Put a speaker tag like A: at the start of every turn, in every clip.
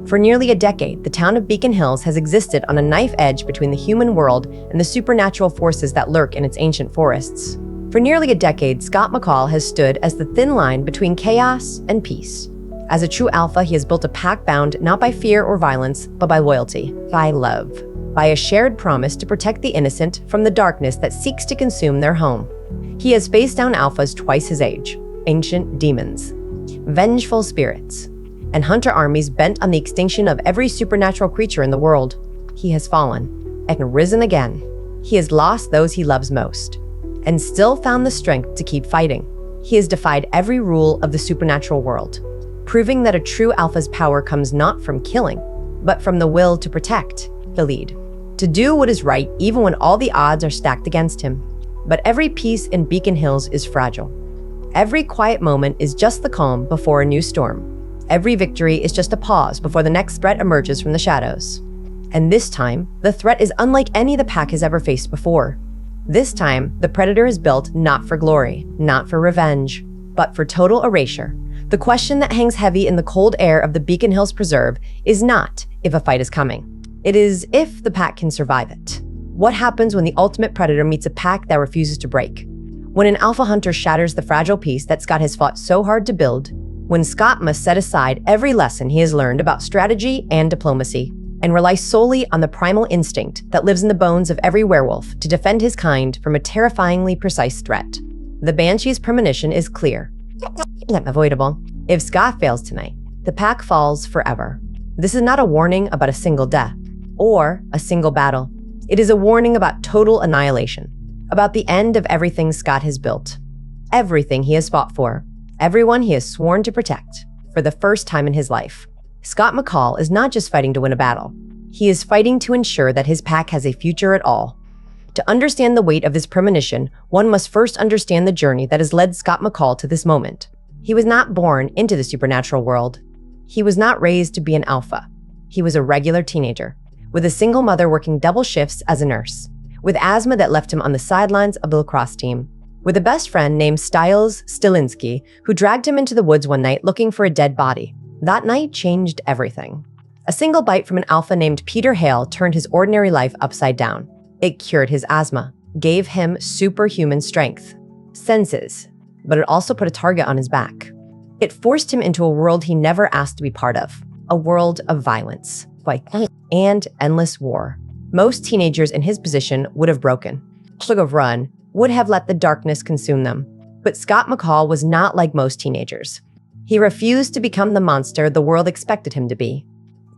A: For nearly a decade, the town of Beacon Hills has existed on a knife edge between the human world and the supernatural forces that lurk in its ancient forests. For nearly a decade, Scott McCall has stood as the thin line between chaos and peace. As a true alpha, he has built a pack bound not by fear or violence, but by loyalty, by love, by a shared promise to protect the innocent from the darkness that seeks to consume their home. He has faced down alphas twice his age, ancient demons, vengeful spirits, and hunter armies bent on the extinction of every supernatural creature in the world. He has fallen and risen again. He has lost those he loves most, and still found the strength to keep fighting. He has defied every rule of the supernatural world, proving that a true alpha's power comes not from killing, but from the will to protect, to lead, to do what is right even when all the odds are stacked against him. But every peace in Beacon Hills is fragile. Every quiet moment is just the calm before a new storm. Every victory is just a pause before the next threat emerges from the shadows. And this time, the threat is unlike any the pack has ever faced before. This time, the predator is built not for glory, not for revenge, but for total erasure. The question that hangs heavy in the cold air of the Beacon Hills Preserve is not if a fight is coming. It is if the pack can survive it. What happens when the ultimate predator meets a pack that refuses to break? When an alpha hunter shatters the fragile peace that Scott has fought so hard to build? When Scott must set aside every lesson he has learned about strategy and diplomacy and rely solely on the primal instinct that lives in the bones of every werewolf to defend his kind from a terrifyingly precise threat? The Banshee's premonition is clear, unavoidable. If Scott fails tonight, the pack falls forever. This is not a warning about a single death or a single battle. It is a warning about total annihilation, about the end of everything Scott has built, everything he has fought for, everyone he has sworn to protect. For the first time in his life, Scott McCall is not just fighting to win a battle. He is fighting to ensure that his pack has a future at all. To understand the weight of this premonition, one must first understand the journey that has led Scott McCall to this moment. He was not born into the supernatural world. He was not raised to be an alpha. He was a regular teenager, with a single mother working double shifts as a nurse, with asthma that left him on the sidelines of the lacrosse team, with a best friend named Styles Stilinski, who dragged him into the woods one night looking for a dead body. That night changed everything. A single bite from an alpha named Peter Hale turned his ordinary life upside down. It cured his asthma, gave him superhuman strength, senses, but it also put a target on his back. It forced him into a world he never asked to be part of, a world of violence, and endless war. Most teenagers in his position would have broken, should have run, would have let the darkness consume them. But Scott McCall was not like most teenagers. He refused to become the monster the world expected him to be.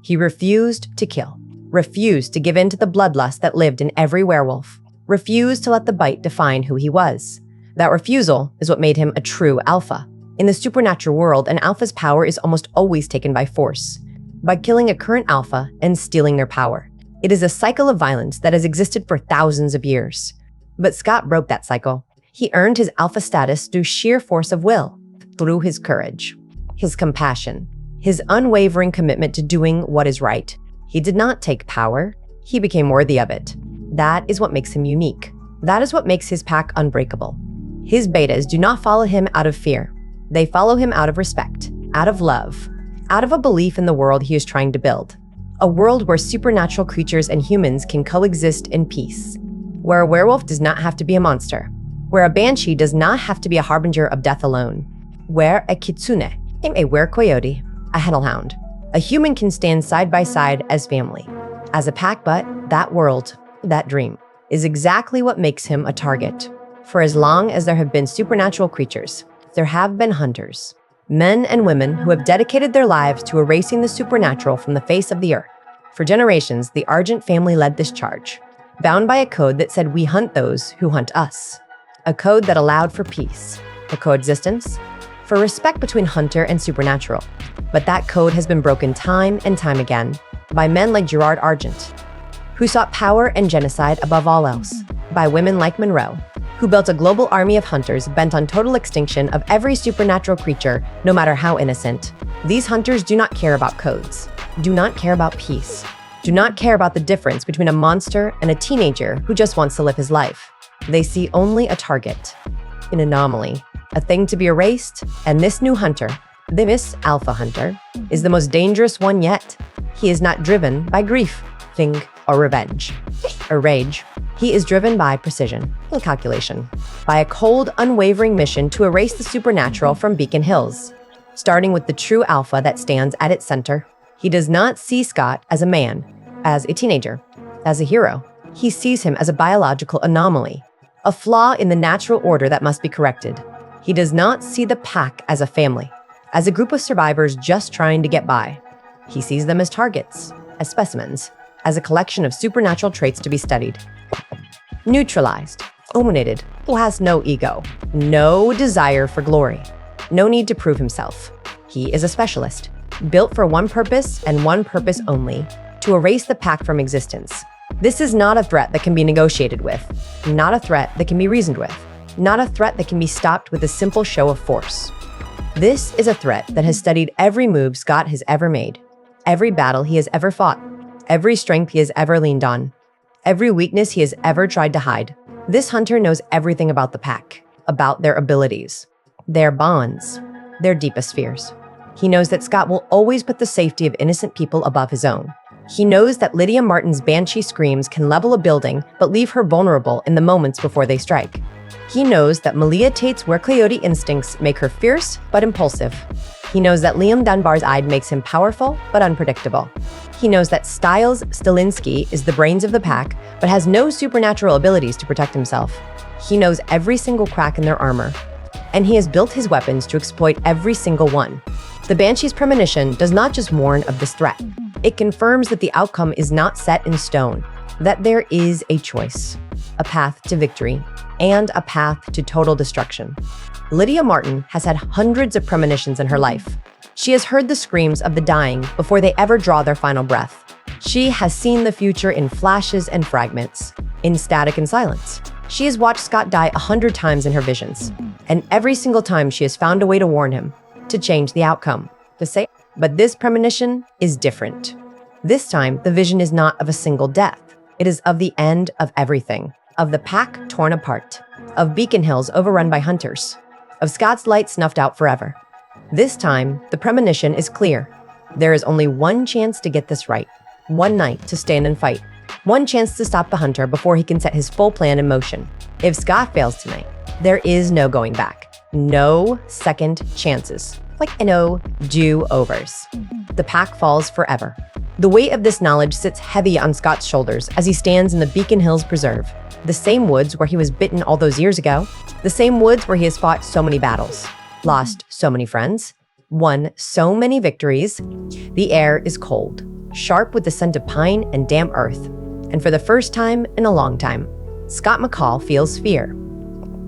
A: He refused to kill, refused to give in to the bloodlust that lived in every werewolf, refused to let the bite define who he was. That refusal is what made him a true alpha. In the supernatural world, an alpha's power is almost always taken by force, by killing a current alpha and stealing their power. It is a cycle of violence that has existed for thousands of years. But Scott broke that cycle. He earned his alpha status through sheer force of will, through his courage, his compassion, his unwavering commitment to doing what is right. He did not take power. He became worthy of it. That is what makes him unique. That is what makes his pack unbreakable. His betas do not follow him out of fear. They follow him out of respect, out of love, out of a belief in the world he is trying to build. A world where supernatural creatures and humans can coexist in peace. Where a werewolf does not have to be a monster. Where a banshee does not have to be a harbinger of death alone. Where a kitsune, a were-coyote, a hellhound, a human can stand side by side as family, as a pack. But that world, that dream, is exactly what makes him a target. For as long as there have been supernatural creatures, there have been hunters, men and women who have dedicated their lives to erasing the supernatural from the face of the earth. For generations, the Argent family led this charge, bound by a code that said we hunt those who hunt us. A code that allowed for peace, for coexistence, for respect between hunter and supernatural. But that code has been broken time and time again by men like Gerard Argent, who sought power and genocide above all else, by women like Monroe, who built a global army of hunters bent on total extinction of every supernatural creature, no matter how innocent. These hunters do not care about codes, do not care about peace, do not care about the difference between a monster and a teenager who just wants to live his life. They see only a target, an anomaly, a thing to be erased, and this new hunter, This alpha hunter is the most dangerous one yet. He is not driven by grief, think, or revenge, or rage. He is driven by precision and calculation, by a cold, unwavering mission to erase the supernatural from Beacon Hills, starting with the true alpha that stands at its center. He does not see Scott as a man, as a teenager, as a hero. He sees him as a biological anomaly, a flaw in the natural order that must be corrected. He does not see the pack as a family, as a group of survivors just trying to get by. He sees them as targets, as specimens, as a collection of supernatural traits to be studied. Neutralized, eliminated, who has no ego, no desire for glory, no need to prove himself. He is a specialist, built for one purpose and one purpose only, to erase the pack from existence. This is not a threat that can be negotiated with, not a threat that can be reasoned with, not a threat that can be stopped with a simple show of force. This is a threat that has studied every move Scott has ever made, every battle he has ever fought, every strength he has ever leaned on, every weakness he has ever tried to hide. This hunter knows everything about the pack, about their abilities, their bonds, their deepest fears. He knows that Scott will always put the safety of innocent people above his own. He knows that Lydia Martin's banshee screams can level a building but leave her vulnerable in the moments before they strike. He knows that Malia Tate's wercoyote instincts make her fierce but impulsive. He knows that Liam Dunbar's eye makes him powerful but unpredictable. He knows that Styles Stilinski is the brains of the pack but has no supernatural abilities to protect himself. He knows every single crack in their armor, and he has built his weapons to exploit every single one. The Banshee's premonition does not just warn of this threat. It confirms that the outcome is not set in stone, that there is a choice, a path to victory, and a path to total destruction. Lydia Martin has had hundreds of premonitions in her life. She has heard the screams of the dying before they ever draw their final breath. She has seen the future in flashes and fragments, in static and silence. She has watched Scott die 100 times in her visions, and every single time she has found a way to warn him, to change the outcome, to say, but this premonition is different. This time, the vision is not of a single death. It is of the end of everything, of the pack torn apart, of Beacon Hills overrun by hunters, of Scott's light snuffed out forever. This time, the premonition is clear. There is only one chance to get this right, one night to stand and fight, one chance to stop the hunter before he can set his full plan in motion. If Scott fails tonight, there is no going back, no second chances, like no do-overs. The pack falls forever. The weight of this knowledge sits heavy on Scott's shoulders as he stands in the Beacon Hills Preserve, the same woods where he was bitten all those years ago, the same woods where he has fought so many battles, lost so many friends, won so many victories. The air is cold, sharp with the scent of pine and damp earth, and for the first time in a long time, Scott McCall feels fear.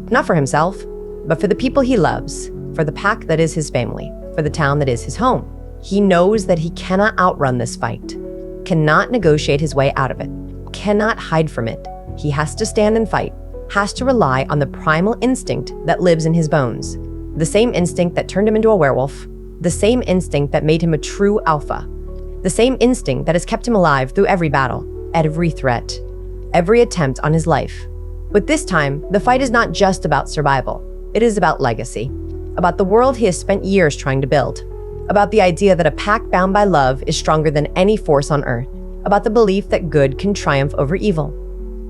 A: Not for himself, but for the people he loves, for the pack that is his family, for the town that is his home. He knows that he cannot outrun this fight, cannot negotiate his way out of it, cannot hide from it. He has to stand and fight, has to rely on the primal instinct that lives in his bones, the same instinct that turned him into a werewolf, the same instinct that made him a true alpha, the same instinct that has kept him alive through every battle, every threat, every attempt on his life. But this time, the fight is not just about survival. It is about legacy, about the world he has spent years trying to build, about the idea that a pack bound by love is stronger than any force on earth, about the belief that good can triumph over evil,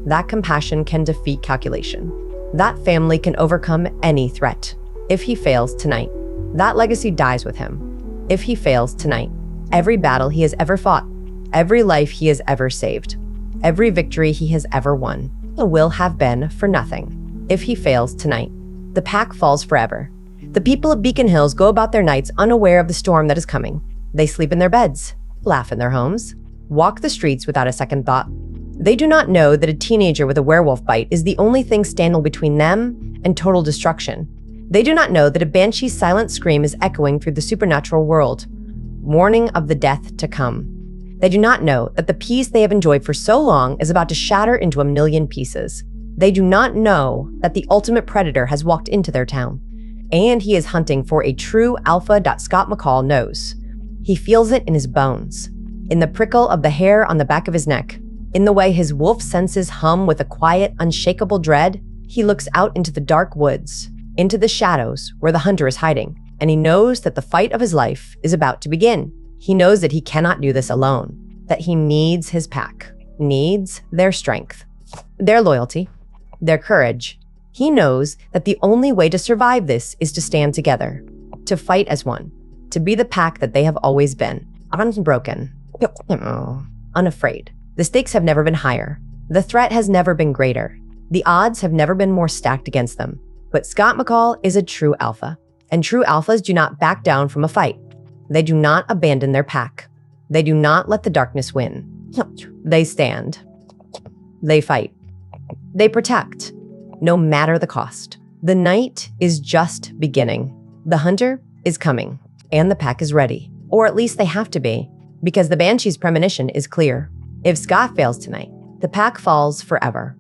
A: that compassion can defeat calculation, that family can overcome any threat. If he fails tonight, that legacy dies with him. If he fails tonight, every battle he has ever fought, every life he has ever saved, every victory he has ever won, will have been for nothing. If he fails tonight, the pack falls forever. The people of Beacon Hills go about their nights unaware of the storm that is coming. They sleep in their beds, laugh in their homes, walk the streets without a second thought. They do not know that a teenager with a werewolf bite is the only thing standing between them and total destruction. They do not know that a banshee's silent scream is echoing through the supernatural world, warning of the death to come. They do not know that the peace they have enjoyed for so long is about to shatter into a million pieces. They do not know that the ultimate predator has walked into their town, and he is hunting for a true alpha. Scott McCall knows. He feels it in his bones, in the prickle of the hair on the back of his neck, in the way his wolf senses hum with a quiet, unshakable dread. He looks out into the dark woods, into the shadows where the hunter is hiding, and he knows that the fight of his life is about to begin. He knows that he cannot do this alone, that he needs his pack, needs their strength, their loyalty, their courage. He knows that the only way to survive this is to stand together, to fight as one, to be the pack that they have always been, unbroken, unafraid. The stakes have never been higher. The threat has never been greater. The odds have never been more stacked against them. But Scott McCall is a true alpha, and true alphas do not back down from a fight. They do not abandon their pack. They do not let the darkness win. They stand. They fight. They protect, no matter the cost. The night is just beginning. The hunter is coming, and the pack is ready. Or at least they have to be, because the Banshee's premonition is clear. If Scott fails tonight, the pack falls forever.